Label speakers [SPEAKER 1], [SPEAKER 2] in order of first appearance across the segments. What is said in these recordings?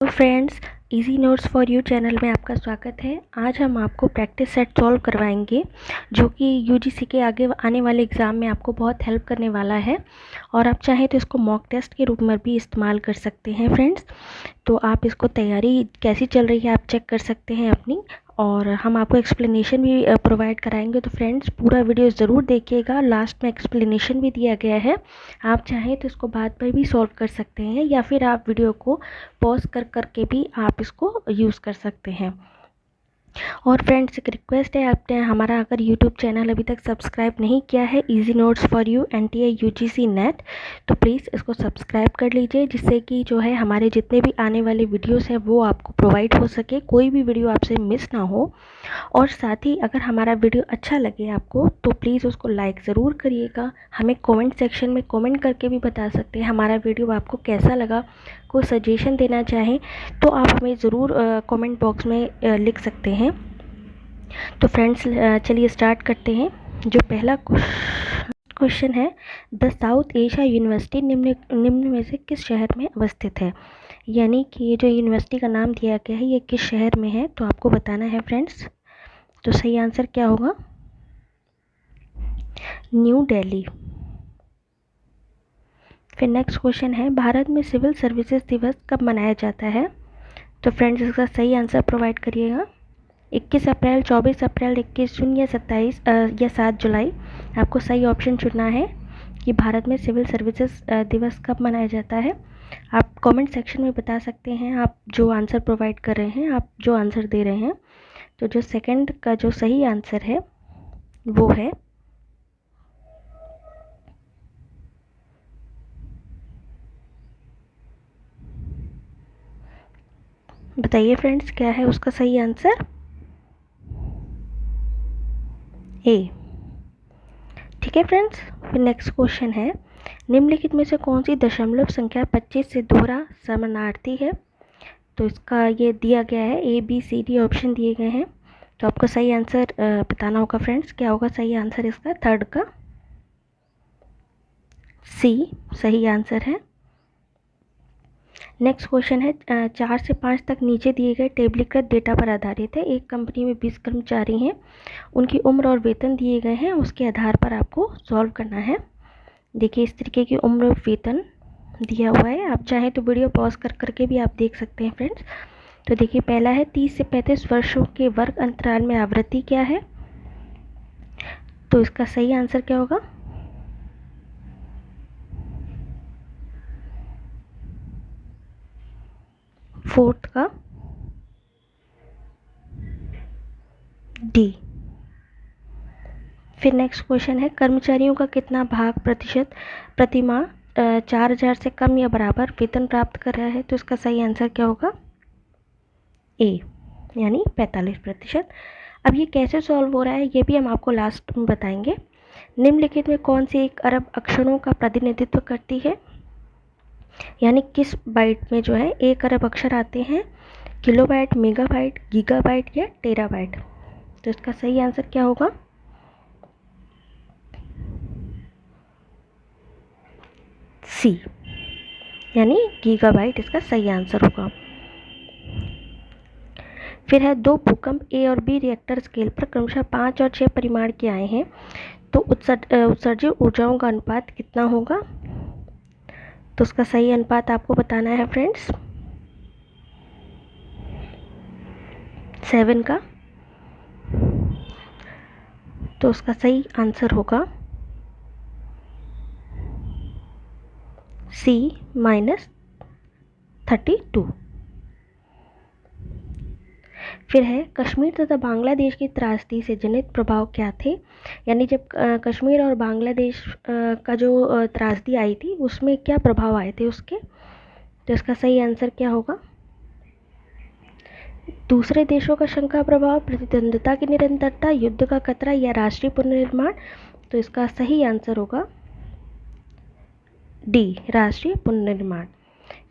[SPEAKER 1] तो friends, easy notes for you channel में आपका स्वागत है। आज हम आपको प्रैक्टिस सेट सॉल्व करवाएंगे जो कि यूजीसी के आगे आने वाले एग्ज़ाम में आपको बहुत हेल्प करने वाला है और आप चाहें तो इसको मॉक टेस्ट के रूप में भी इस्तेमाल कर सकते हैं फ्रेंड्स। तो आप इसको तैयारी कैसी चल रही है आप चेक कर सकते हैं अपनी, और हम आपको एक्सप्लेनेशन भी प्रोवाइड कराएंगे। तो फ्रेंड्स, पूरा वीडियो ज़रूर देखिएगा, लास्ट में एक्सप्लेनेशन भी दिया गया है। आप चाहें तो इसको बाद में भी सॉल्व कर सकते हैं या फिर आप वीडियो को पॉज कर करके भी आप इसको यूज़ कर सकते हैं। और फ्रेंड्स, एक रिक्वेस्ट है, आपने हमारा अगर यूट्यूब चैनल अभी तक सब्सक्राइब नहीं किया है easy notes for you NTA UGC net, तो प्लीज़ इसको सब्सक्राइब कर लीजिए, जिससे कि जो है हमारे जितने भी आने वाले वीडियोस हैं वो आपको प्रोवाइड हो सके, कोई भी वीडियो आपसे मिस ना हो। और साथ ही अगर हमारा वीडियो अच्छा लगे आपको तो प्लीज़ उसको लाइक ज़रूर करिएगा। हमें कमेंट सेक्शन में कमेंट करके भी बता सकते हैं हमारा वीडियो आपको कैसा लगा। कोई सजेशन देना चाहें तो आप हमें ज़रूर कमेंट बॉक्स में लिख सकते हैं। तो फ्रेंड्स, चलिए स्टार्ट करते हैं। जो पहला क्वेश्चन है, द साउथ एशिया यूनिवर्सिटी निम्न में से किस शहर में अवस्थित है। यानी कि ये जो यूनिवर्सिटी का नाम दिया गया है ये किस शहर में है, तो आपको बताना है फ्रेंड्स। तो सही आंसर क्या होगा, न्यू दिल्ली। फिर नेक्स्ट क्वेश्चन है, भारत में सिविल सर्विसेज दिवस कब मनाया जाता है। तो फ्रेंड्स, इसका सही आंसर प्रोवाइड करिएगा। 21 अप्रैल, 24 अप्रैल, 21 जून या 27 या 7 जुलाई। आपको सही ऑप्शन चुनना है कि भारत में सिविल सर्विसेज दिवस कब मनाया जाता है। आप कमेंट सेक्शन में बता सकते हैं आप जो आंसर प्रोवाइड कर रहे हैं, आप जो आंसर दे रहे हैं। तो जो सेकंड का जो सही आंसर है वो है बताइए फ्रेंड्स, क्या है उसका सही आंसर, ए। ठीक है फ्रेंड्स। फिर नेक्स्ट क्वेश्चन है, निम्नलिखित में से कौन सी दशमलव संख्या 25 से दोहरा समानार्थी है। तो इसका ये दिया गया है, ABCD ऑप्शन दिए गए हैं। तो आपको सही आंसर बताना होगा फ्रेंड्स, क्या होगा सही आंसर इसका, थर्ड का C सही आंसर है। नेक्स्ट क्वेश्चन है, 4 से 5 तक नीचे दिए गए टेबलीकृत डेटा पर आधारित है। एक कंपनी में 20 कर्मचारी हैं, उनकी उम्र और वेतन दिए गए हैं, उसके आधार पर आपको सॉल्व करना है। देखिए, इस तरीके की उम्र और वेतन दिया हुआ है। आप चाहें तो वीडियो पॉज कर करके भी आप देख सकते हैं फ्रेंड्स। तो देखिए, पहला है 30 से 35 वर्षों के वर्ग अंतराल में आवृत्ति क्या है। तो इसका सही आंसर क्या होगा, फोर्थ का D। फिर नेक्स्ट क्वेश्चन है, कर्मचारियों का कितना भाग प्रतिशत प्रतिमाह 4,000 से कम या बराबर वेतन प्राप्त कर रहा है। तो इसका सही आंसर क्या होगा, A यानी 45%। अब ये कैसे सॉल्व हो रहा है ये भी हम आपको लास्ट में बताएंगे। निम्नलिखित में कौन सी एक अरब अक्षरों का प्रतिनिधित्व करती है। यानी किस बाइट में जो है 1 अरब अक्षर आते हैं, किलोबाइट, मेगाबाइट, गीगाबाइट या टेराबाइट। तो इसका सही आंसर क्या होगा, C यानी गीगाबाइट इसका सही आंसर होगा। फिर है, दो भूकंप A और B रिएक्टर स्केल पर क्रमशः 5 और 6 परिमाण के आए हैं, तो उत्सर्जित ऊर्जाओं का अनुपात कितना होगा। तो उसका सही अनुपात आपको बताना है फ्रेंड्स, 7 का। तो उसका सही आंसर होगा C -32। फिर है, कश्मीर तथा बांग्लादेश की त्रासदी से जनित प्रभाव क्या थे। यानी जब कश्मीर और बांग्लादेश का जो त्रासदी आई थी उसमें क्या प्रभाव आए थे उसके। तो इसका सही आंसर क्या होगा, दूसरे देशों का शंका प्रभाव, प्रतिद्वंद्विता की निरंतरता, युद्ध का खतरा या राष्ट्रीय पुनर्निर्माण। तो इसका सही आंसर होगा D राष्ट्रीय पुनर्निर्माण।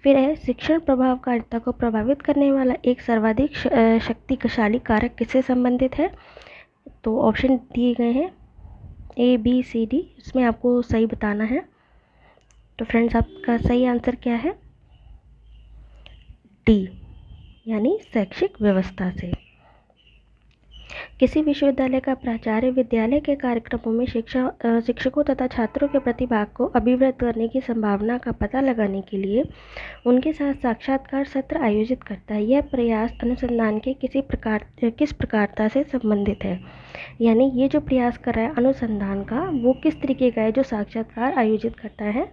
[SPEAKER 1] फिर है, शिक्षण प्रभावकारिता को प्रभावित करने वाला एक सर्वाधिक शक्तिशाली कारक किससे संबंधित है। तो ऑप्शन दिए गए हैं ABCD, इसमें आपको सही बताना है। तो फ्रेंड्स, आपका सही आंसर क्या है, D यानी शैक्षिक व्यवस्था से। किसी विश्वविद्यालय का प्राचार्य विद्यालय के कार्यक्रमों में शिक्षकों तथा छात्रों के प्रतिभाग को अभिव्यक्त करने की संभावना का पता लगाने के लिए उनके साथ साक्षात्कार सत्र आयोजित करता है। यह प्रयास अनुसंधान के किस प्रकारता से संबंधित है, यानी ये जो प्रयास कर रहा है अनुसंधान का वो किस तरीके का है जो साक्षात्कार आयोजित करता है।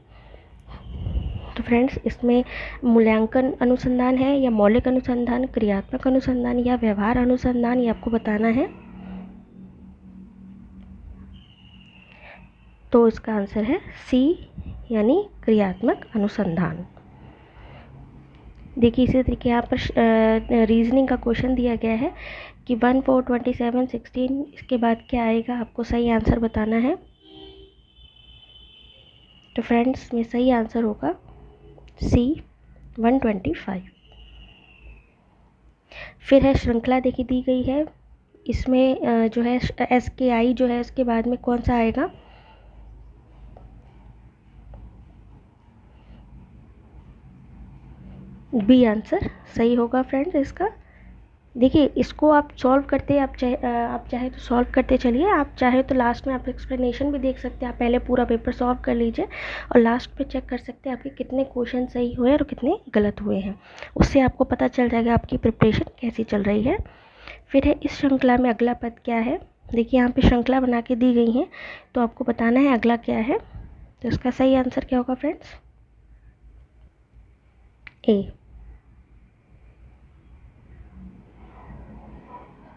[SPEAKER 1] तो फ्रेंड्स, इसमें मूल्यांकन अनुसंधान है या मौलिक अनुसंधान, क्रियात्मक अनुसंधान या व्यवहार अनुसंधान, ये आपको बताना है। तो इसका आंसर है सी, यानी क्रियात्मक अनुसंधान। देखिए इसी तरीके यहाँ पर रीजनिंग का क्वेश्चन दिया गया है कि 1, 4, 27, 16 इसके बाद क्या आएगा, आपको सही आंसर बताना है। तो फ्रेंड्स, इसमें सही आंसर होगा सी, 125। फिर है श्रृंखला देखी दी गई है, इसमें जो है SKI जो है इसके बाद में कौन सा आएगा, बी आंसर सही होगा फ्रेंड्स इसका। देखिए इसको आप सॉल्व करते, आप चाहे तो सॉल्व करते चलिए, आप चाहे तो लास्ट में आप एक्सप्लेनेशन भी देख सकते हैं। आप पहले पूरा पेपर सॉल्व कर लीजिए और लास्ट पे चेक कर सकते हैं आपके कितने क्वेश्चन सही हुए और कितने गलत हुए हैं। उससे आपको पता चल जाएगा आपकी प्रिपरेशन कैसी चल रही है। फिर है इस श्रृंखला में अगला पद क्या है। देखिए यहाँ पे श्रृंखला बना के दी गई है, तो आपको बताना है अगला क्या है। तो इसका सही आंसर क्या होगा फ्रेंड्स, ए।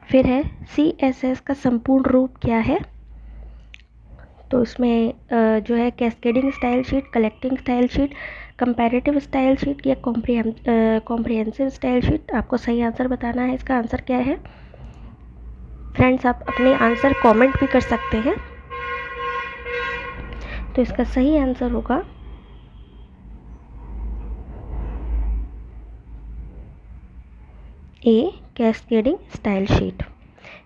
[SPEAKER 1] फिर है CSS का संपूर्ण रूप क्या है। तो इसमें जो है cascading style sheet, collecting style sheet, comparative style sheet या कॉम्प्रिहेंसिव स्टाइल शीट, आपको सही आंसर बताना है। इसका आंसर क्या है फ्रेंड्स, आप अपने आंसर कमेंट भी कर सकते हैं। तो इसका सही आंसर होगा ए, कैस्केडिंग स्टाइल शीट।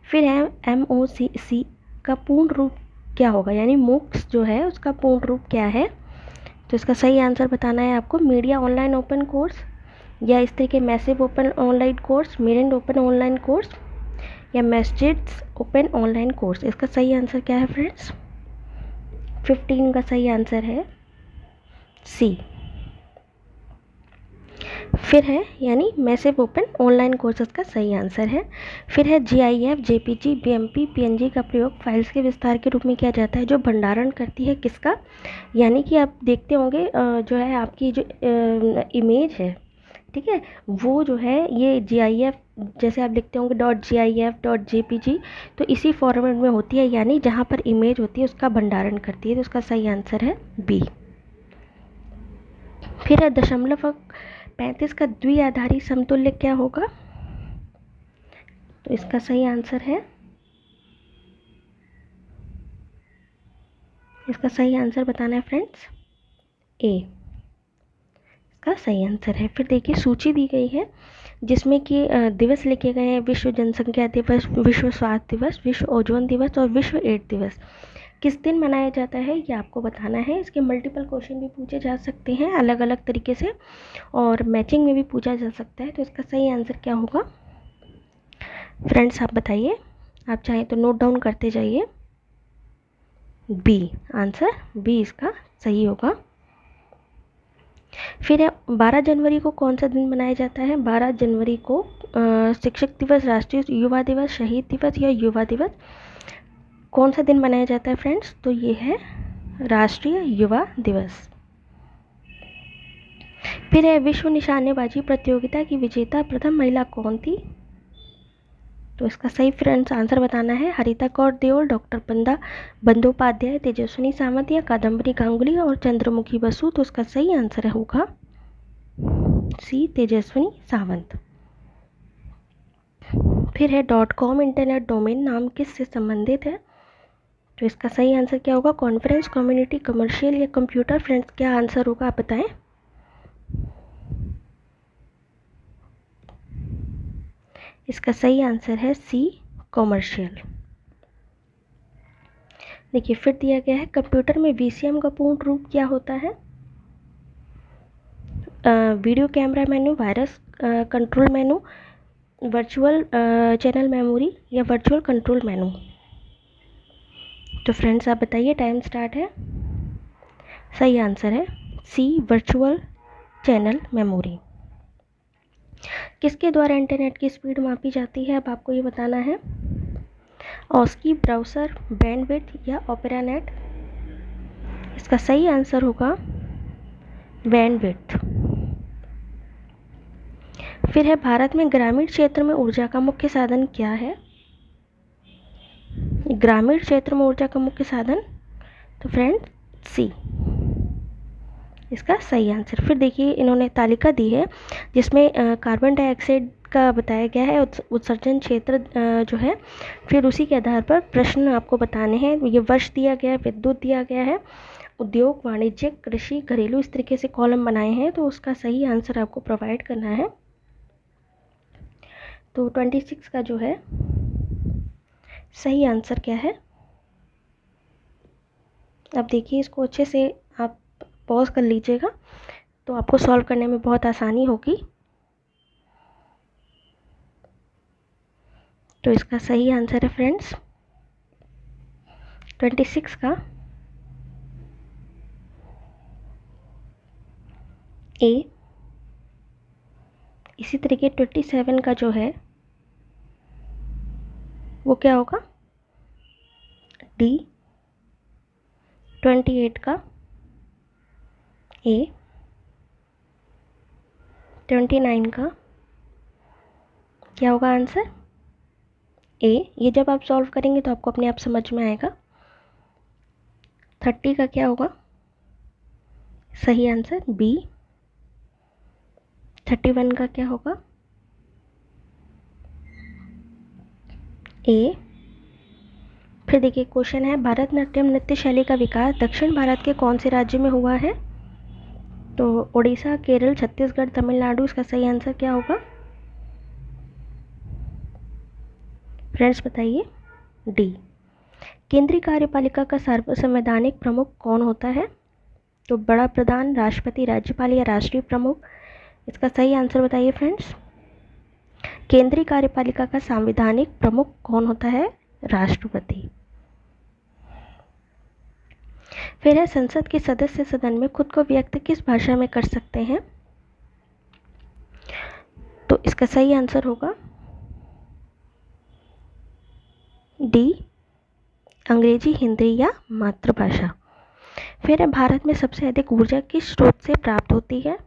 [SPEAKER 1] फिर है MOOC का पूर्ण रूप क्या होगा, यानी MOOCs जो है उसका पूर्ण रूप क्या है। तो इसका सही आंसर बताना है आपको। मीडिया ऑनलाइन ओपन कोर्स, या इस तरीके मैसिव ओपन ऑनलाइन कोर्स, मिरेंड ओपन ऑनलाइन कोर्स, या मैस्जिड्स ओपन ऑनलाइन कोर्स। इसका सही आंसर क्या है फ्रेंड्स, 15 का सही आंसर है सी। फिर है यानी मैसिव ओपन ऑनलाइन कोर्सेज का सही आंसर है। फिर है GIF, JPG, BMP, PNG का प्रयोग फाइल्स के विस्तार के रूप में किया जाता है जो भंडारण करती है किसका, यानी कि आप देखते होंगे जो है आपकी जो इमेज है, ठीक है, वो जो है ये GIF जैसे आप लिखते होंगे .gif, .jpg, तो इसी फॉर्मेट में होती है, यानी जहाँ पर इमेज होती है उसका भंडारण करती है। तो उसका सही आंसर है बी। फिर है 0.35 का द्विआधारी समतुल्य क्या होगा। तो इसका सही आंसर है, इसका सही आंसर बताना है फ्रेंड्स, ए, इसका सही आंसर है। फिर देखिए सूची दी गई है जिसमें कि दिवस लिखे गए हैं, विश्व जनसंख्या दिवस, विश्व स्वास्थ्य दिवस, विश्व ओजोन दिवस और विश्व एड्स दिवस। किस दिन मनाया जाता है ये आपको बताना है। इसके मल्टीपल क्वेश्चन भी पूछे जा सकते हैं अलग अलग तरीके से, और मैचिंग में भी पूछा जा सकता है। तो इसका सही आंसर क्या होगा फ्रेंड्स, आप बताइए। आप चाहें तो नोट डाउन करते जाइए। बी, आंसर बी इसका सही होगा। फिर 12 जनवरी को कौन सा दिन मनाया जाता है। 12 जनवरी को शिक्षक दिवस, राष्ट्रीय युवा दिवस, शहीद दिवस या युवा दिवस, कौन सा दिन मनाया जाता है फ्रेंड्स। तो ये है राष्ट्रीय युवा दिवस। फिर है विश्व निशानेबाजी प्रतियोगिता की विजेता प्रथम महिला कौन थी। तो इसका सही फ्रेंड्स आंसर बताना है। हरिता कौर देओल, डॉक्टर बंदोपाध्याय, तेजस्विनी सावंत या कादम्बरी गांगुली और चंद्रमुखी बसु। तो इसका सही आंसर होगा सी, तेजस्विनी सावंत। फिर है .com इंटरनेट डोमेन नाम किससे संबंधित है। तो इसका सही आंसर क्या होगा, कॉन्फ्रेंस, कम्युनिटी, कमर्शियल या कंप्यूटर। फ्रेंड्स क्या आंसर होगा आप बताएं। इसका सही आंसर है सी, कॉमर्शियल। देखिए फिर दिया गया है कंप्यूटर में VCM का पूर्ण रूप क्या होता है। Video camera menu, virus control मेनू, वर्चुअल चैनल मेमोरी या वर्चुअल कंट्रोल मेनू? तो फ्रेंड्स आप बताइए, टाइम स्टार्ट है। सही आंसर है सी, वर्चुअल चैनल मेमोरी। किसके द्वारा इंटरनेट की स्पीड मापी जाती है, अब आपको ये बताना है। ऑस्की, ब्राउज़र, बैंडविड्थ या ओपेरा नेट? इसका सही आंसर होगा बैंडविड्थ। फिर है, भारत में ग्रामीण क्षेत्र में ऊर्जा का मुख्य साधन क्या है? ग्रामीण क्षेत्र में ऊर्जा का मुख्य साधन, तो फ्रेंड सी, इसका सही आंसर। फिर देखिए, इन्होंने तालिका दी है जिसमें कार्बन डाइऑक्साइड का बताया गया है उत्सर्जन क्षेत्र जो है। फिर उसी के आधार पर प्रश्न आपको बताने हैं। ये वर्ष दिया गया है, विद्युत दिया गया है, उद्योग, वाणिज्यिक, कृषि, घरेलू, इस तरीके से कॉलम बनाए हैं, तो उसका सही आंसर आपको प्रोवाइड करना है। तो 26 का जो है सही आंसर क्या है? अब देखिए, इसको अच्छे से आप पॉज कर लीजिएगा तो आपको सॉल्व करने में बहुत आसानी होगी। तो इसका सही आंसर है फ्रेंड्स 26 का ए। इसी तरीके 27 का जो है वो क्या होगा? डी। 28 का ए। 29 का क्या होगा आंसर? ए। ये जब आप सॉल्व करेंगे तो आपको अपने आप समझ में आएगा। 30 का क्या होगा? सही आंसर बी। 31 का क्या होगा? ए। फिर देखिए, क्वेश्चन है, भरतनाट्यम नृत्य शैली का विकास दक्षिण भारत के कौन से राज्य में हुआ है? तो उड़ीसा, केरल, छत्तीसगढ़, तमिलनाडु। इसका सही आंसर क्या होगा फ्रेंड्स, बताइए। डी। केंद्रीय कार्यपालिका का संवैधानिक प्रमुख कौन होता है? तो बड़ा प्रधान, राष्ट्रपति, राज्यपाल या राष्ट्रीय प्रमुख? इसका सही आंसर बताइए फ्रेंड्स। केंद्रीय कार्यपालिका का संवैधानिक प्रमुख कौन होता है? राष्ट्रपति। फिर है, संसद के सदस्य सदन में खुद को व्यक्त किस भाषा में कर सकते हैं? तो इसका सही आंसर होगा डी, अंग्रेजी, हिंदी या मातृभाषा। फिर है, भारत में सबसे अधिक ऊर्जा किस स्रोत से प्राप्त होती है?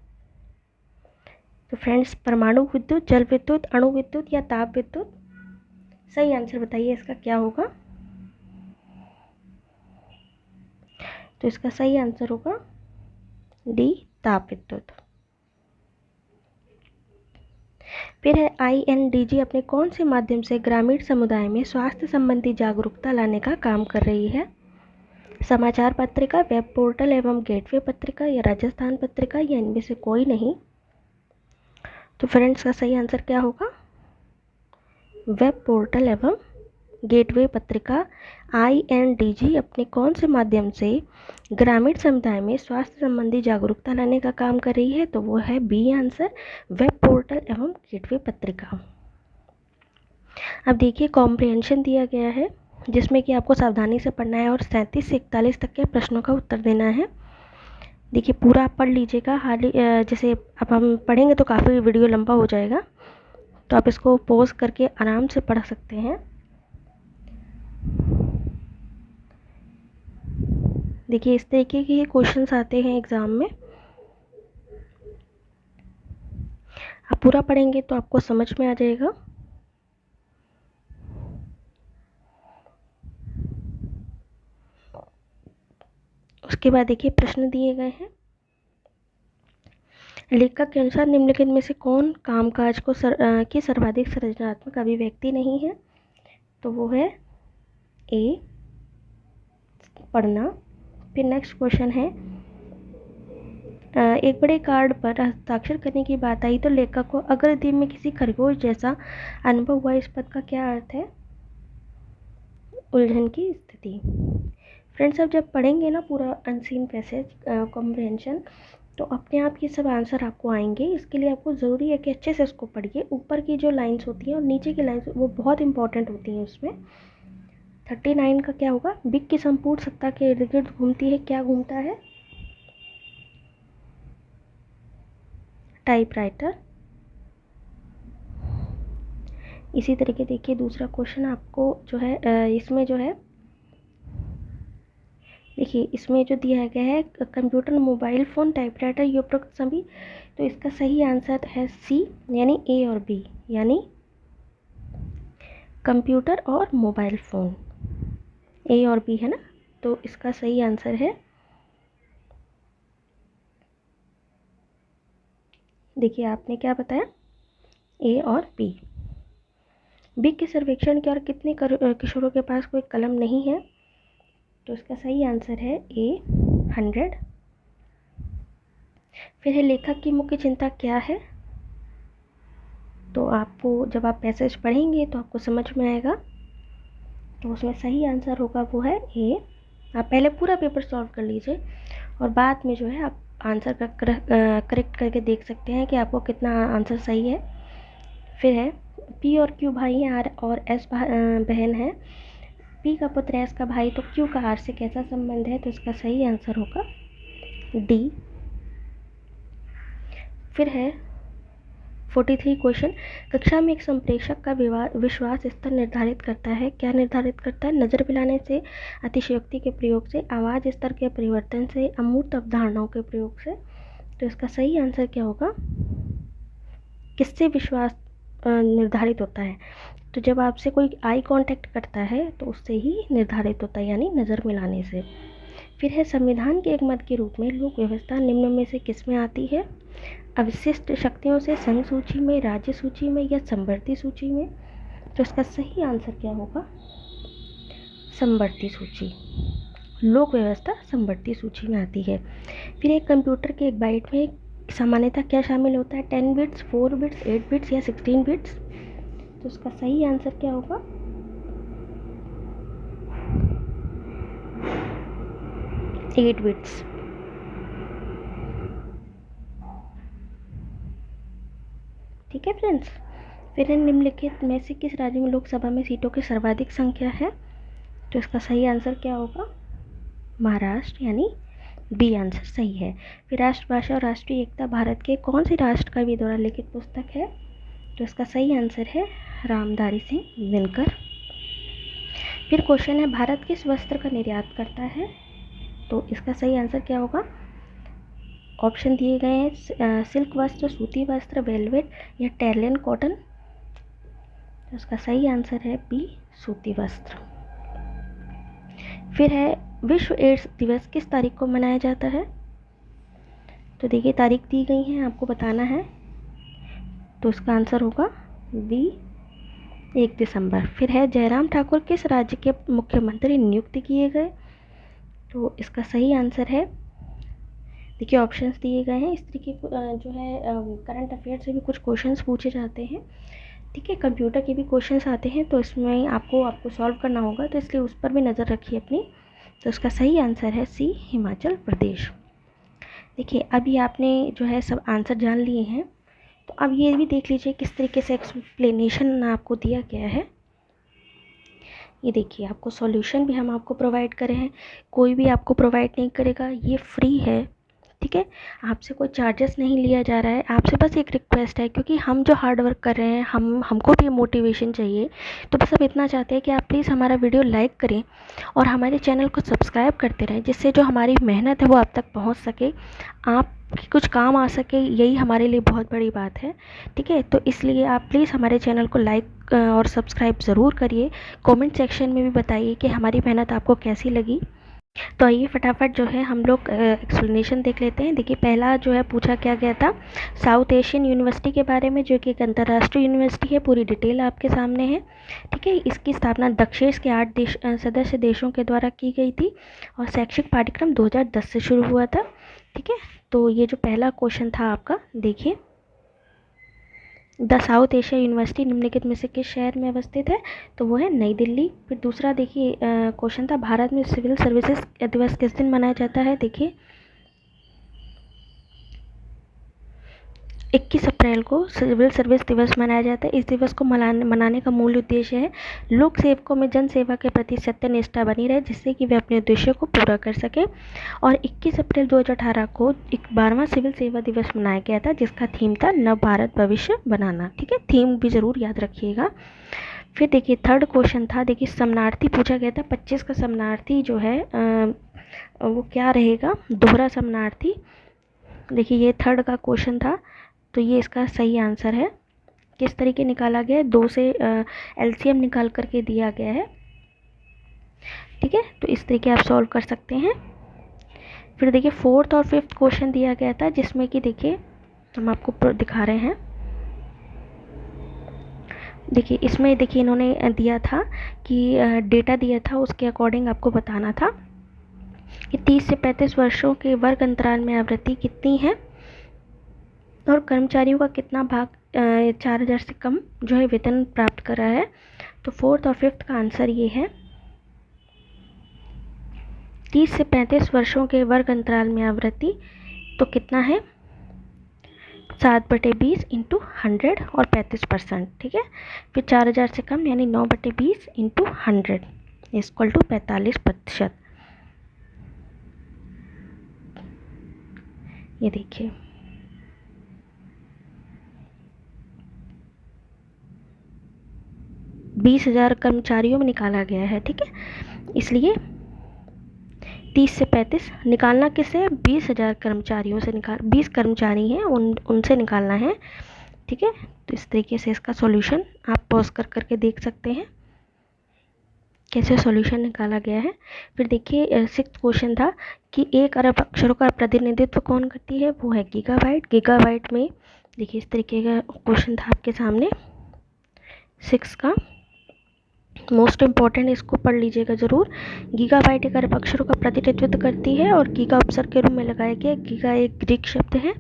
[SPEAKER 1] तो फ्रेंड्स, परमाणु विद्युत, जल विद्युत, अणु विद्युत या ताप विद्युत? सही आंसर बताइए, इसका क्या होगा? तो इसका सही आंसर होगा डी, ताप विद्युत। फिर है, INDG अपने कौन से माध्यम से ग्रामीण समुदाय में स्वास्थ्य संबंधी जागरूकता लाने का काम कर रही है? समाचार पत्रिका, वेब पोर्टल एवं गेटवे पत्रिका या राजस्थान पत्रिका या इनमें से कोई नहीं? तो फ्रेंड्स, का सही आंसर क्या होगा? वेब पोर्टल एवं गेटवे पत्रिका। INDG अपने कौन से माध्यम से ग्रामीण समुदाय में स्वास्थ्य संबंधी जागरूकता लाने का काम कर रही है? तो वो है बी आंसर, वेब पोर्टल एवं गेटवे पत्रिका। अब देखिए, कॉम्प्रिहेंशन दिया गया है जिसमें कि आपको सावधानी से पढ़ना है और 37 से 41 तक के प्रश्नों का उत्तर देना है। देखिए, पूरा आप पढ़ लीजिएगा। हाल जैसे अब हम पढ़ेंगे तो काफ़ी वीडियो लंबा हो जाएगा, तो आप इसको पॉज करके आराम से पढ़ सकते हैं। देखिए, इस तरीके के क्वेश्चंस आते हैं एग्ज़ाम में। आप पूरा पढ़ेंगे तो आपको समझ में आ जाएगा। उसके बाद देखिए, प्रश्न दिए गए हैं। लेखक के अनुसार निम्नलिखित में से कौन कामकाज को की सर्वाधिक सृजनात्मक अभिव्यक्ति नहीं है? तो वो है ए, पढ़ना। फिर नेक्स्ट क्वेश्चन है, एक बड़े कार्ड पर हस्ताक्षर करने की बात आई तो लेखक को अग्रदीप में किसी खरगोश जैसा अनुभव हुआ। इस पद का क्या अर्थ है? उलझन की स्थिति। फ्रेंड्स, अब जब पढ़ेंगे ना पूरा अनसीन पैसेज कॉम्प्रिहेंशन, तो अपने आप ये सब आंसर आपको आएंगे। इसके लिए आपको ज़रूरी है कि अच्छे से इसको पढ़िए। ऊपर की जो लाइन्स होती हैं और नीचे की लाइन्स वो बहुत इंपॉर्टेंट होती हैं उसमें। 39 का क्या होगा? बिग की संपूर्ण सत्ता के इर्द गिर्द घूमती है, क्या घूमता है? टाइपराइटर। इसी तरीके देखिए दूसरा क्वेश्चन आपको जो है इसमें जो है देखिए इसमें जो दिया गया है कंप्यूटर, मोबाइल फ़ोन, टाइपराइटर, ये उपरोक्त सभी। तो इसका सही आंसर है सी, यानी ए और बी, यानी कंप्यूटर और मोबाइल फ़ोन। ए और बी है ना, तो इसका सही आंसर है, देखिए आपने क्या बताया, ए और बी। बिग के सर्वेक्षण के और कितने किशोरों के पास कोई कलम नहीं है? तो इसका सही आंसर है ए 100। फिर है लेखक की मुख्य चिंता क्या है? तो आपको जब आप पैसेज पढ़ेंगे तो आपको समझ में आएगा। तो उसमें सही आंसर होगा वो है ए। आप पहले पूरा पेपर सॉल्व कर लीजिए और बाद में जो है आप आंसर का करेक्ट करके देख सकते हैं कि आपको कितना आंसर सही है। फिर है पी और क्यू भाई हैं, आर और एस बहन है। पी का पुत्र एस का भाई, तो क्यू का आर से कैसा संबंध है? तो इसका सही आंसर होगा डी। फिर है 43 क्वेश्चन, कक्षा में एक संप्रेषक का विश्वास स्तर निर्धारित करता है, क्या निर्धारित करता है? नज़र मिलाने से, अतिशयोक्ति के प्रयोग से, आवाज़ स्तर के परिवर्तन से, अमूर्त अवधारणाओं के प्रयोग से। तो इसका सही आंसर क्या होगा? किससे विश्वास निर्धारित होता है? तो जब आपसे कोई आई कांटेक्ट करता है तो उससे ही निर्धारित होता है, यानी नज़र मिलाने से। फिर है संविधान के एक मत के रूप में लोक व्यवस्था निम्न में से किस में आती है? अवशिष्ट शक्तियों से, संघ सूची में, राज्य सूची में, या समवर्ती सूची में? तो इसका सही आंसर क्या होगा? समवर्ती सूची। लोक व्यवस्था समवर्ती सूची में आती है। फिर एक कंप्यूटर के एक बाइट में सामान्यतः क्या शामिल होता है? 10 बिट्स, 4 बिट्स, 8 बिट्स या 16 बिट्स? तो इसका सही आंसर क्या होगा? 8 बिट्स। ठीक है फ्रेंड्स। फिर निम्नलिखित में से किस राज्य में लोकसभा में सीटों की सर्वाधिक संख्या है? तो इसका सही आंसर क्या होगा? महाराष्ट्र, यानी बी आंसर सही है। फिर राष्ट्रभाषा और राष्ट्रीय एकता भारत के कौन से राष्ट्र कवि द्वारा लिखित पुस्तक है? तो इसका सही आंसर है रामधारी सिंह दिनकर। फिर क्वेश्चन है भारत किस वस्त्र का निर्यात करता है? तो इसका सही आंसर क्या होगा? ऑप्शन दिए गए हैं सिल्क वस्त्र, सूती वस्त्र, वेलवेट या टेरियन कॉटन। तो इसका सही आंसर है बी, सूती वस्त्र। फिर है विश्व एड्स दिवस किस तारीख को मनाया जाता है? तो देखिए तारीख दी गई है, आपको बताना है। तो इसका आंसर होगा बी, 1 दिसंबर। फिर है जयराम ठाकुर किस राज्य के मुख्यमंत्री नियुक्त किए गए? तो इसका सही आंसर है, देखिए ऑप्शंस दिए गए हैं। इस तरीके जो है करंट अफेयर से भी कुछ क्वेश्चंस पूछे जाते हैं, ठीक है, कंप्यूटर के भी क्वेश्चंस आते हैं, तो इसमें आपको सॉल्व करना होगा, तो इसलिए उस पर भी नज़र रखिए अपनी। तो इसका सही आंसर है सी, हिमाचल प्रदेश। देखिए अभी आपने जो है सब आंसर जान लिए हैं, तो अब ये भी देख लीजिए किस तरीके से एक्सप्लेनेशन आपको दिया गया है। ये देखिए आपको सॉल्यूशन भी हम आपको प्रोवाइड करे हैं, कोई भी आपको प्रोवाइड नहीं करेगा, ये फ्री है, ठीक है, आपसे कोई चार्जेस नहीं लिया जा रहा है। आपसे बस एक रिक्वेस्ट है, क्योंकि हम जो हार्ड वर्क कर रहे हैं, हमको भी मोटिवेशन चाहिए, तो बस अब इतना चाहते हैं कि आप प्लीज़ हमारा वीडियो लाइक करें और हमारे चैनल को सब्सक्राइब करते रहें, जिससे जो हमारी मेहनत है वो आप तक पहुंच सके, आप कुछ काम आ सके, यही हमारे लिए बहुत बड़ी बात है, ठीक है। तो इसलिए आप प्लीज़ हमारे चैनल को लाइक और सब्सक्राइब ज़रूर करिए। कमेंट सेक्शन में भी बताइए कि हमारी मेहनत आपको कैसी लगी। तो आइए फटाफट जो है हम लोग एक्सप्लेनेशन देख लेते हैं। देखिए पहला जो है पूछा क्या गया था, साउथ एशियन यूनिवर्सिटी के बारे में, जो कि एक अंतर्राष्ट्रीय यूनिवर्सिटी है, पूरी डिटेल आपके सामने है, ठीक है। इसकी स्थापना दक्षिण के 8 सदस्य देशों के द्वारा की गई थी और शैक्षिक पाठ्यक्रम 2010 से शुरू हुआ था, ठीक है। तो ये जो पहला क्वेश्चन था आपका, देखिए द साउथ एशिया यूनिवर्सिटी निम्नलिखित में से किस शहर में अवस्थित है? तो वो है नई दिल्ली। फिर दूसरा देखिए क्वेश्चन था भारत में सिविल सर्विसेज दिवस किस दिन मनाया जाता है? देखिए 21 अप्रैल को सिविल सर्विस दिवस मनाया जाता है। इस दिवस को मनाने का मूल उद्देश्य है लोक सेवकों में जन सेवा के प्रति सत्यनिष्ठा बनी रहे, जिससे कि वे अपने उद्देश्यों को पूरा कर सकें। और 21 अप्रैल 2018 को 12वां सिविल सेवा दिवस मनाया गया था, जिसका थीम था नव भारत भविष्य बनाना। ठीक है, थीम भी ज़रूर याद रखिएगा। फिर देखिए थर्ड क्वेश्चन था, देखिए समनार्थी पूछा गया था। 25 का समनार्थी जो है वो क्या रहेगा, दोहरा समनार्थी। देखिए ये थर्ड का क्वेश्चन था, तो ये इसका सही आंसर है। किस तरीके निकाला गया है, 2 से एलसीएम निकाल करके दिया गया है। ठीक है, तो इस तरीके आप सॉल्व कर सकते हैं। फिर देखिए फोर्थ और फिफ्थ क्वेश्चन दिया गया था, जिसमें कि देखिए हम आपको दिखा रहे हैं। देखिए इसमें देखिए इन्होंने दिया था कि डेटा दिया था, उसके अकॉर्डिंग आपको बताना था कि 30 से 35 वर्षों के वर्ग अंतराल में आवृत्ति कितनी है और कर्मचारियों का कितना भाग 4000 से कम जो है वेतन प्राप्त कर रहा है। तो फोर्थ और फिफ्थ का आंसर ये है। 30 से 35 वर्षों के वर्ग अंतराल में आवृत्ति तो कितना है, 7/20 इंटू 100 और 35%। ठीक है, फिर 4000 से कम यानी 9/20 इंटू 100 इक्वल टू 45%। ये देखिए बीस 20,000 कर्मचारियों में निकाला गया है। ठीक है, इसलिए 30 से 35 निकालना किससे, 20,000 कर्मचारियों से 20 कर्मचारी हैं उनसे निकालना है। ठीक है, तो इस तरीके से इसका सॉल्यूशन आप पॉज कर करके देख सकते हैं कैसे सॉल्यूशन निकाला गया है। फिर देखिए सिक्स्थ क्वेश्चन था कि 1 अरब अक्षरों का प्रतिनिधित्व कौन करती है, वो है गीगाबाइट। गीगाबाइट में देखिए इस तरीके का क्वेश्चन था आपके सामने 6 का, मोस्ट इम्पॉर्टेंट, इसको पढ़ लीजिएगा ज़रूर। गीगाबाइट 1 अरब अक्षरों का प्रतिनिधित्व करती है और गीगा उपसर्ग के रूप में लगाया गया। गीगा एक ग्रीक शब्द है।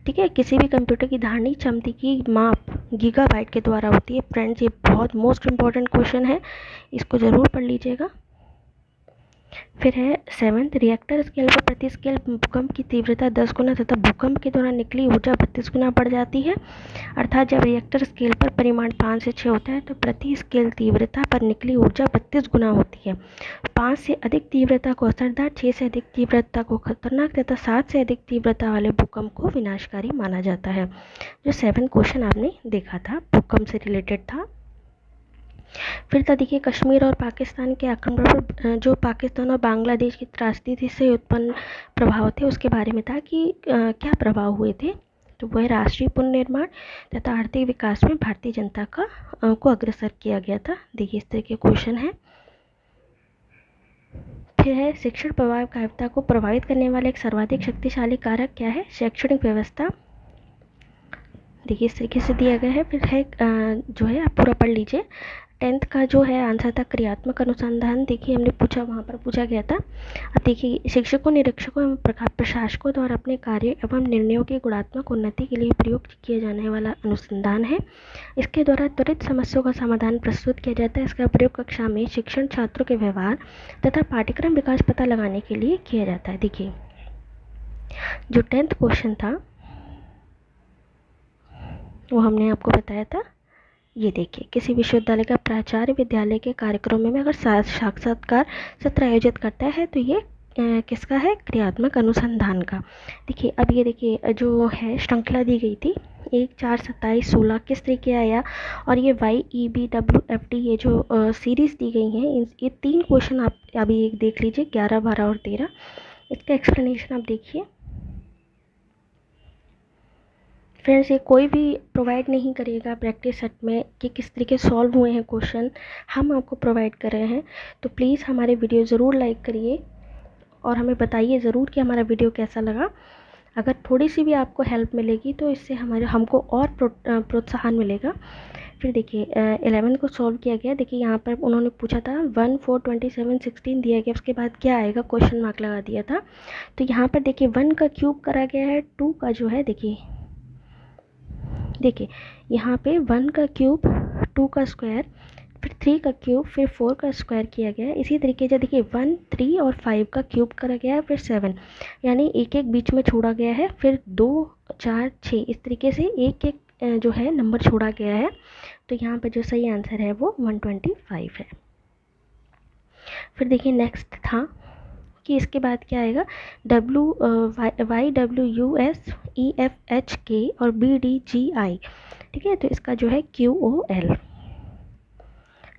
[SPEAKER 1] ठीक है, किसी भी कंप्यूटर की धारणीय क्षमता की माप गीगाबाइट के द्वारा होती है। फ्रेंड्स ये बहुत मोस्ट इम्पॉर्टेंट क्वेश्चन है, इसको ज़रूर पढ़ लीजिएगा। फिर है 7th, रिएक्टर स्केल पर प्रति स्केल भूकंप की तीव्रता 10 गुना तथा भूकंप के दौरान निकली ऊर्जा 32 गुना बढ़ जाती है। अर्थात जब रिएक्टर स्केल पर परिमाण 5 से 6 होता है तो प्रति स्केल तीव्रता पर निकली ऊर्जा 32 गुना होती है। 5 से अधिक तीव्रता को असरदार, 6 से अधिक तीव्रता को खतरनाक तथा 7 से अधिक तीव्रता वाले भूकंप को विनाशकारी माना जाता है। जो 7 क्वेश्चन आपने देखा था भूकंप से रिलेटेड था। फिर था देखिए कश्मीर और पाकिस्तान के आक्रमण पर जो पाकिस्तान और बांग्लादेश की राजनीति से उत्पन्न प्रभाव थे उसके बारे में था कि क्या प्रभाव हुए थे। तो वह राष्ट्रीय पुनर्निर्माण तथा आर्थिक विकास में भारतीय जनता को अग्रसर किया गया था। देखिए इस तरह के क्वेश्चन है। फिर है शिक्षण प्रभावकारिता को प्रभावित करने वाला एक सर्वाधिक शक्तिशाली कारक क्या है, शैक्षणिक व्यवस्था। देखिए इस तरीके से दिया गया है। फिर है जो है आप पूरा पढ़ लीजिए। 10th का जो है आंसर था क्रियात्मक अनुसंधान। देखिए हमने पूछा, वहाँ पर पूछा गया था। अब देखिए शिक्षकों, निरीक्षकों एवं प्रशासकों द्वारा अपने कार्य एवं निर्णयों की गुणात्मक उन्नति के लिए प्रयोग किए जाने वाला अनुसंधान है। इसके द्वारा त्वरित समस्याओं का समाधान प्रस्तुत किया जाता है। इसका प्रयोग कक्षा में शिक्षण छात्रों के व्यवहार तथा पाठ्यक्रम विकास पता लगाने के लिए किया जाता है। देखिए जो 10th क्वेश्चन था वो हमने आपको बताया था। ये देखिए किसी विश्वविद्यालय का प्राचार्य विद्यालय के कार्यक्रमों में अगर साक्षात्कार सत्र आयोजित करता है तो ये किसका है, क्रियात्मक अनुसंधान का। देखिए अब ये देखिए जो है श्रृंखला दी गई थी 1, 4, 27, 16 किस तरीके आया, और ये YEBWFD ये जो सीरीज़ दी गई हैं, ये 3 क्वेश्चन आप अभी एक देख लीजिए 11, 12 और 13। इसका एक्सप्लेनेशन आप देखिए। फ्रेंड्स ये कोई भी प्रोवाइड नहीं करेगा प्रैक्टिस सेट में कि किस तरीके सॉल्व हुए हैं क्वेश्चन, हम आपको प्रोवाइड कर रहे हैं। तो प्लीज़ हमारे वीडियो ज़रूर लाइक करिए और हमें बताइए ज़रूर कि हमारा वीडियो कैसा लगा। अगर थोड़ी सी भी आपको हेल्प मिलेगी तो इससे हमको और प्रोत्साहन मिलेगा। फिर देखिए 11 को सॉल्व किया गया। देखिए यहाँ पर उन्होंने पूछा था 1, 4, 27, 16 दिया गया, उसके बाद क्या आएगा क्वेश्चन मार्क लगा दिया था। तो यहाँ पर देखिए 1 का क्यूब करा गया है, 2 का जो है देखिए यहाँ पे 1 का क्यूब, 2 का स्क्वायर, फिर 3 का क्यूब, फिर 4 का स्क्वायर किया गया है। इसी तरीके से देखिए 1, 3 और 5 का क्यूब करा गया है, फिर 7, यानी एक एक बीच में छोड़ा गया है, फिर 2 4, 6 इस तरीके से एक एक जो है नंबर छोड़ा गया है। तो यहाँ पर जो सही आंसर है वो 125 है। फिर देखिए नेक्स्ट था कि इसके बाद क्या आएगा, YWUSEFHK और BDGI। ठीक है, तो इसका जो है QOL।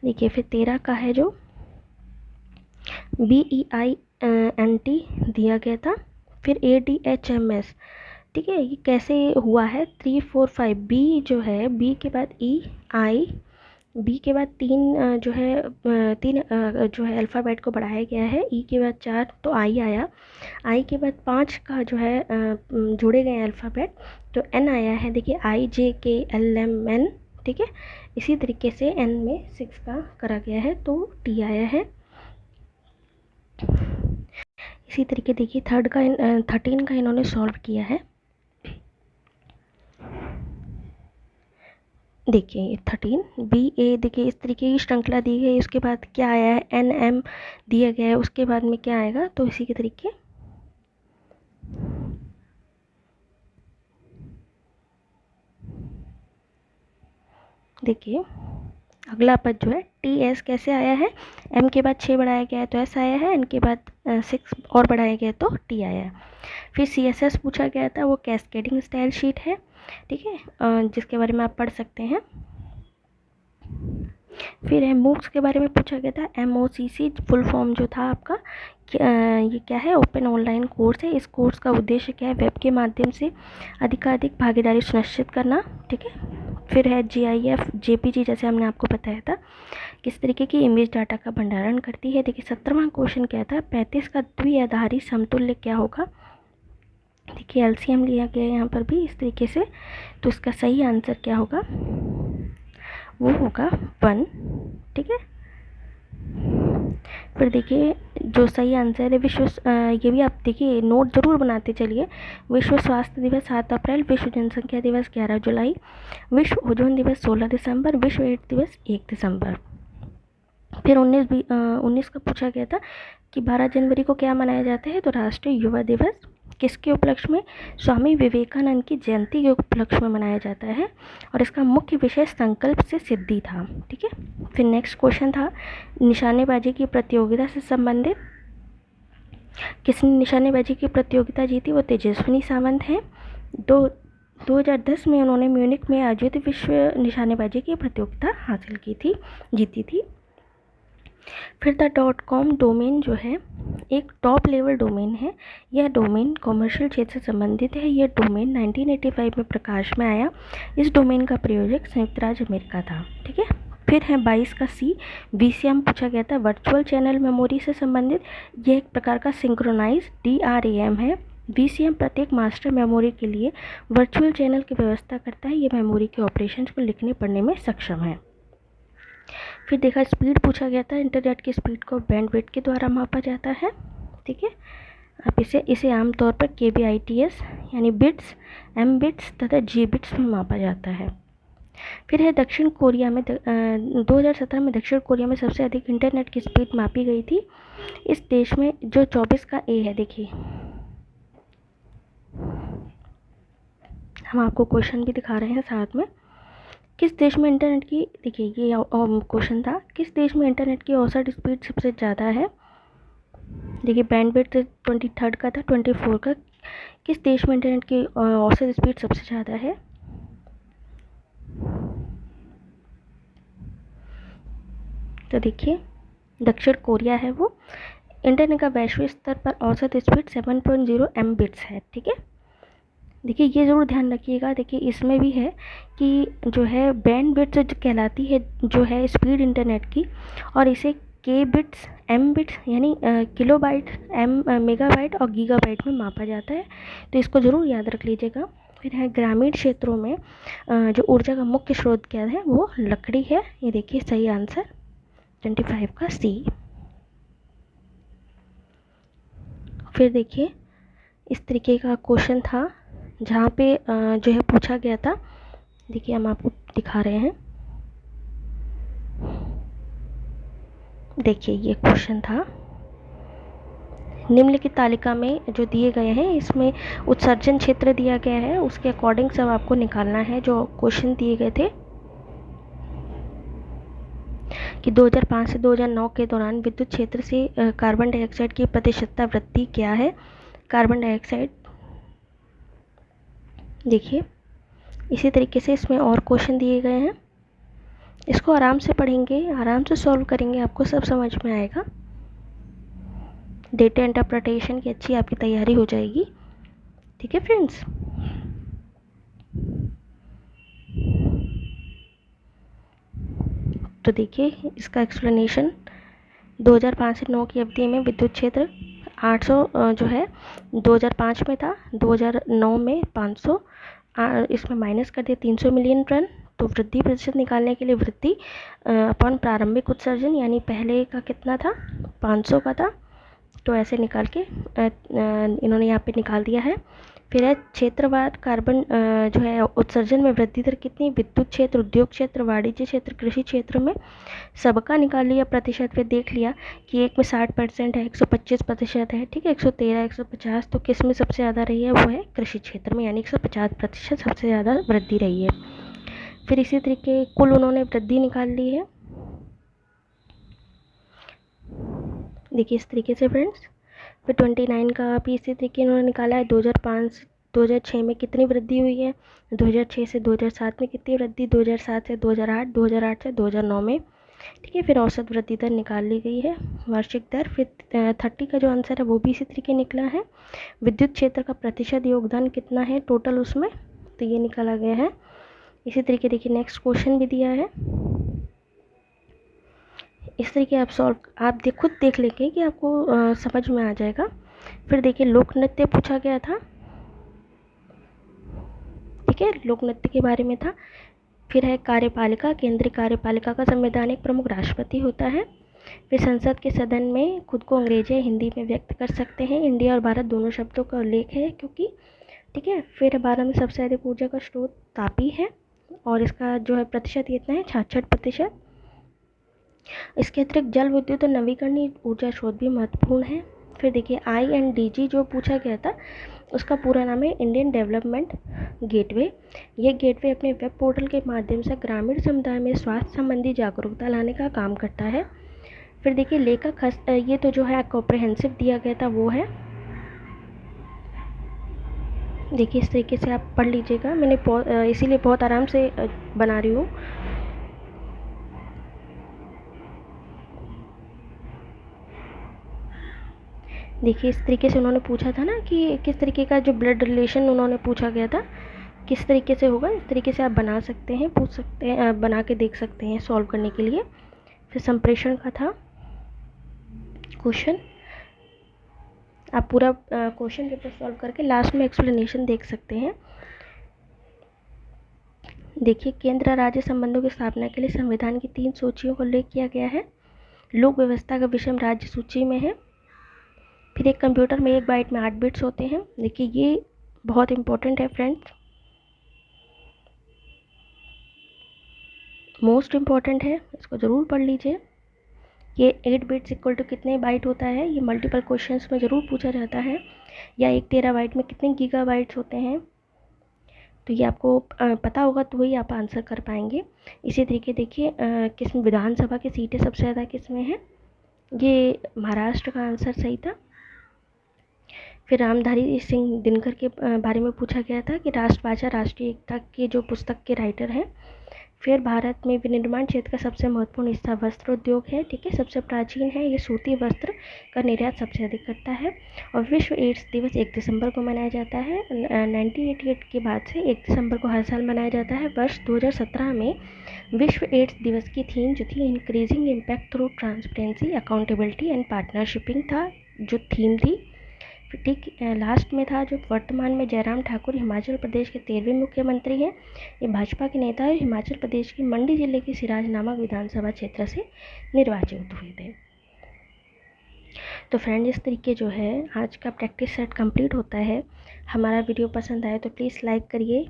[SPEAKER 1] देखिए फिर 13 का है जो BEINT दिया गया था, फिर ADHMS। ठीक है, ये कैसे हुआ है, 3 4 5 B जो है, B के बाद EI, बी के बाद 3 जो है 3 जो है अल्फ़ाबेट को बढ़ाया गया है, ई के बाद 4 तो आई आया, आई के बाद 5 का जो है जोड़े गए अल्फ़ाबेट तो एन आया है। देखिए IJKLMN। ठीक है, इसी तरीके से एन में 6 का करा गया है तो टी आया है। इसी तरीके देखिए 13 का इन्होंने सॉल्व किया है। देखिए 13 BA, देखिए इस तरीके की श्रृंखला दी गई, उसके बाद क्या आया है NM दिया गया है, उसके बाद में क्या आएगा, तो इसी के तरीके देखिए अगला पद जो है TS कैसे आया है, M के बाद 6 बढ़ाया गया है तो S आया है, N के बाद 6 और बढ़ाया गया तो T आया है। फिर CSS पूछा गया था, वो कैस्केडिंग स्टाइल शीट है। ठीक है, जिसके बारे में आप पढ़ सकते हैं। फिर MOOCs के बारे में पूछा गया था, MOOC फुल फॉर्म जो था आपका, ये क्या है, ओपन ऑनलाइन कोर्स है। इस कोर्स का उद्देश्य क्या है, वेब के माध्यम से अधिकाधिक भागीदारी सुनिश्चित करना। ठीक है, फिर है GIF JPG, जैसे हमने आपको बताया था, किस तरीके की इमेज डाटा का भंडारण करती है। देखिए 17वां क्वेश्चन क्या था, 35 का द्विआधारी समतुल्य क्या होगा। देखिए LCM लिया गया है यहाँ पर भी इस तरीके से, तो इसका सही आंसर क्या होगा, वो होगा 1। ठीक है, फिर देखिए जो सही आंसर है ये भी आप देखिए नोट ज़रूर बनाते चलिए। विश्व स्वास्थ्य दिवस 7 अप्रैल, विश्व जनसंख्या दिवस 11 जुलाई, विश्व ओजोन दिवस 16 दिसंबर, विश्व एड्स दिवस 1 दिसंबर। फिर 19 का पूछा गया था कि 12 जनवरी को क्या मनाया जाता है, तो राष्ट्रीय युवा दिवस। किसके उपलक्ष्य में, स्वामी विवेकानंद की जयंती के उपलक्ष्य में मनाया जाता है और इसका मुख्य विषय संकल्प से सिद्धि था। ठीक है, फिर नेक्स्ट क्वेश्चन था निशानेबाजी की प्रतियोगिता से संबंधित, किसने निशानेबाजी की प्रतियोगिता जीती, वो तेजस्विनी सावंत हैं। 2010 में उन्होंने म्यूनिख में आयोजित विश्व निशानेबाजी की प्रतियोगिता हासिल की थी, जीती थी। फिर .com डोमेन जो है एक टॉप लेवल डोमेन है। यह डोमेन कॉमर्शियल क्षेत्र से संबंधित है। यह डोमेन 1985 में प्रकाश में आया। इस डोमेन का प्रयोजक संयुक्त राज्य अमेरिका था। ठीक है, फिर है 22 का C VCM पूछा गया था, वर्चुअल चैनल मेमोरी से संबंधित। यह एक प्रकार का सिंक्रोनाइज DRAM है। VCM प्रत्येक मास्टर मेमोरी के लिए वर्चुअल चैनल की व्यवस्था करता है। यह मेमोरी के ऑपरेशंस को लिखने पढ़ने में सक्षम है। फिर देखा स्पीड पूछा गया था, इंटरनेट की स्पीड को बैंडविड्थ के द्वारा मापा जाता है। ठीक है, आप इसे आमतौर पर KBITS यानी बिट्स, M बिट्स तथा G बिट्स में मापा जाता है। फिर है दक्षिण कोरिया में 2017 में दक्षिण कोरिया में सबसे अधिक इंटरनेट की स्पीड मापी गई थी। इस देश में जो 24 का A है, देखिए हम आपको क्वेश्चन भी दिखा रहे हैं साथ में। किस देश में इंटरनेट की, देखिए ये क्वेश्चन था, किस देश में इंटरनेट की औसत स्पीड सबसे ज़्यादा है। देखिए बैंडविड्थ 23 का था, 24 का। किस देश में इंटरनेट की औसत स्पीड सबसे ज़्यादा है, तो देखिए दक्षिण कोरिया है वो। इंटरनेट का वैश्विक स्तर पर औसत स्पीड 7.0 M बिट्स है। ठीक है, देखिए ये ज़रूर ध्यान रखिएगा। देखिए इसमें भी है कि जो है बैंडविड्थ जो कहलाती है जो है स्पीड इंटरनेट की, और इसे K बिट्स, M बिट्स यानी किलोबाइट, M मेगाबाइट और गीगाबाइट में मापा जाता है। तो इसको ज़रूर याद रख लीजिएगा। फिर है ग्रामीण क्षेत्रों में जो ऊर्जा का मुख्य स्रोत क्या है, वो लकड़ी है। ये देखिए सही आंसर 25 का C। फिर देखिए इस तरीके का क्वेश्चन था जहाँ पे जो है पूछा गया था, देखिए हम आपको दिखा रहे हैं। देखिए ये क्वेश्चन था निम्नलिखित तालिका में जो दिए गए हैं इसमें उत्सर्जन क्षेत्र दिया गया है, उसके अकॉर्डिंग सब आपको निकालना है जो क्वेश्चन दिए गए थे कि 2005 से 2009 के दौरान विद्युत क्षेत्र से कार्बन डाइऑक्साइड की प्रतिशतता वृद्धि क्या है। कार्बन डाइऑक्साइड देखिए इसी तरीके से इसमें और क्वेश्चन दिए गए हैं, इसको आराम से पढ़ेंगे, आराम से सॉल्व करेंगे, आपको सब समझ में आएगा। डेटा इंटरप्रिटेशन की अच्छी आपकी तैयारी हो जाएगी। ठीक है फ्रेंड्स, तो देखिए इसका एक्सप्लेनेशन 2005 से 9 की अवधि में विद्युत क्षेत्र 800 जो है 2005 में था, 2009 में 500, इसमें माइनस कर दिया 300 मिलियन टन। तो वृद्धि प्रतिशत निकालने के लिए वृद्धि अपॉन प्रारंभिक उत्सर्जन यानी पहले का कितना था 500 का था, तो ऐसे निकाल के इन्होंने यहाँ पे निकाल दिया है। फिर है क्षेत्रवार कार्बन जो है उत्सर्जन में वृद्धि दर कितनी, विद्युत क्षेत्र, उद्योग क्षेत्र, वाणिज्य क्षेत्र, कृषि क्षेत्र में सबका निकाल लिया प्रतिशत। फिर देख लिया कि एक में 60% है, 125% है, ठीक है, 113, 150, तो किस में सबसे ज़्यादा रही है, वो है कृषि क्षेत्र में, यानी 150% सबसे ज़्यादा वृद्धि रही है। फिर इसी तरीके कुल उन्होंने वृद्धि निकाल ली है, देखिए इस तरीके से फ्रेंड्स। फिर 29 का भी इसी तरीके इन्होंने निकाला है, 2005 2006 में कितनी वृद्धि हुई है, 2006 से 2007 में कितनी वृद्धि, 2007 से 2008, 2008 से 2009 में, ठीक है। फिर औसत वृद्धि दर निकाल ली गई है, वार्षिक दर। फिर 30 का जो आंसर है वो भी इसी तरीके निकला है। विद्युत क्षेत्र का प्रतिशत योगदान कितना है टोटल उसमें, तो ये निकाला गया है। इसी तरीके देखिए नेक्स्ट क्वेश्चन भी दिया है, इस तरीके आप खुद देख लेंगे कि आपको समझ में आ जाएगा। फिर देखिए लोक नृत्य पूछा गया था, ठीक है, लोक नृत्य के बारे में था। फिर है कार्यपालिका, केंद्रीय कार्यपालिका का संवैधानिक प्रमुख राष्ट्रपति होता है। फिर संसद के सदन में खुद को अंग्रेजी या हिंदी में व्यक्त कर सकते हैं, इंडिया और भारत दोनों शब्दों का उल्लेख है क्योंकि, ठीक है। फिर भारत में सबसे अधिक ऊर्जा का स्रोत तापी है और इसका जो है प्रतिशत कितना है 66%। इसके अतिरिक्त जल विद्युत और नवीकरणीय ऊर्जा स्रोत भी महत्वपूर्ण है। फिर देखिए INDG जो पूछा गया था उसका पूरा नाम है इंडियन डेवलपमेंट गेटवे। ये गेटवे अपने वेब पोर्टल के माध्यम से ग्रामीण समुदाय में स्वास्थ्य संबंधी जागरूकता लाने का काम करता है। फिर देखिए लेखक ये तो जो है कॉम्प्रहेंसिव दिया गया था वो है, देखिए इस तरीके से आप पढ़ लीजिएगा, मैंने इसीलिए बहुत आराम से बना रही हूँ। देखिए इस तरीके से उन्होंने पूछा था ना कि किस तरीके का जो ब्लड रिलेशन उन्होंने पूछा गया था किस तरीके से होगा, इस तरीके से आप बना सकते हैं, पूछ सकते हैं, बना के देख सकते हैं सॉल्व करने के लिए। फिर संप्रेषण का था क्वेश्चन, आप पूरा क्वेश्चन पेपर सॉल्व करके लास्ट में एक्सप्लेनेशन देख सकते हैं। देखिए केंद्र राज्य संबंधों की स्थापना के लिए संविधान की 3 सूचियों का उल्लेख किया गया है। लोक व्यवस्था का विषम राज्य सूची में है। फिर एक कंप्यूटर में 1 बाइट में 8 बिट्स होते हैं, देखिए ये बहुत इंपॉर्टेंट है फ्रेंड्स, मोस्ट इम्पॉर्टेंट है, इसको ज़रूर पढ़ लीजिए। ये 8 बिट्स इक्वल टू कितने बाइट होता है, ये मल्टीपल क्वेश्चंस में ज़रूर पूछा जाता है। या 1 टेराबाइट में कितने गीगाबाइट्स होते हैं, तो ये आपको पता होगा तो वही आप आंसर कर पाएंगे। इसी तरीके देखिए किस विधानसभा की सीटें सबसे ज़्यादा किस में है, ये महाराष्ट्र का आंसर सही था। फिर रामधारी सिंह दिनकर के बारे में पूछा गया था कि राष्ट्रभाषा राष्ट्रीय एकता की जो पुस्तक के राइटर हैं। फिर भारत में विनिर्माण क्षेत्र का सबसे महत्वपूर्ण हिस्सा वस्त्र उद्योग है, ठीक है, सबसे प्राचीन है, ये सूती वस्त्र का निर्यात सबसे अधिक करता है। और विश्व एड्स दिवस 1 दिसंबर को मनाया जाता है। 1988 के बाद से 1 दिसंबर को हर साल मनाया जाता है। वर्ष 2017 में विश्व एड्स दिवस की थीम जो थी increasing impact through transparency, accountability and partnershiping था जो थीम थी। ठीक लास्ट में था जो वर्तमान में जयराम ठाकुर हिमाचल प्रदेश के 13वें मुख्यमंत्री हैं। ये भाजपा के नेता है, हिमाचल प्रदेश की मंडी जिले के सिराज नामक विधानसभा क्षेत्र से निर्वाचित हुए थे। तो फ्रेंड इस तरीके जो है आज का प्रैक्टिस सेट कंप्लीट होता है। हमारा वीडियो पसंद आए तो प्लीज़ लाइक करिए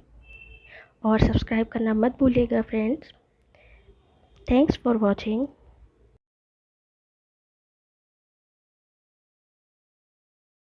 [SPEAKER 1] और सब्सक्राइब करना मत भूलिएगा फ्रेंड्स। Thanks for watching.